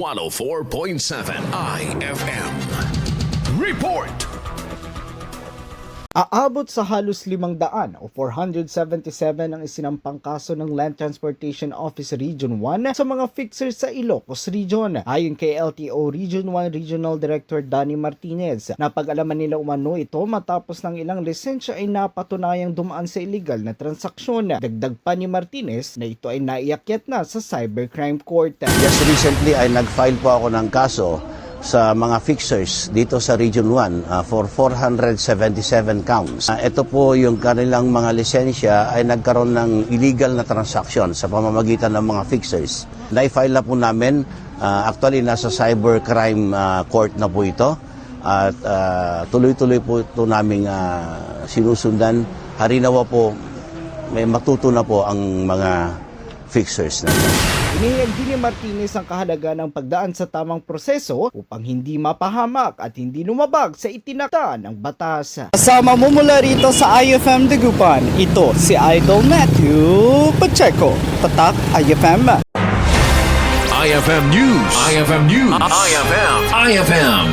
104.7 IFM. Report! Aabot sa halos 500 o 477 ang isinampang kaso ng Land Transportation Office Region 1 sa mga fixers sa Ilocos Region. Ayon kay LTO Region 1 Regional Director Danny Martinez, napag-alaman nila umano ito matapos ng ilang lisensya ay napatunayang dumaan sa illegal na transaksyon. Dagdag pa ni Martinez na ito ay naiakyat na sa Cybercrime Court. Just recently ay nag-file po ako ng kaso sa mga fixers dito sa Region 1 for 477 counts. Ito po yung kanilang mga lisensya ay nagkaroon ng illegal na transaction sa pamamagitan ng mga fixers. Na-file na po namin, actually nasa cybercrime court na po ito at tuloy-tuloy po ito naming sinusundan. Harinawa po, may matuto na po ang mga fixers na ito. Inihayag din ni Martinez ang kahalaga ng pagdaan sa tamang proseso upang hindi mapahamak at hindi lumabag sa itinakda ng batas. Kasama mo mula rito sa IFM Dagupan, ito si Idol Matthew Pacheco. Tatak IFM. IFM News. IFM News. IFM.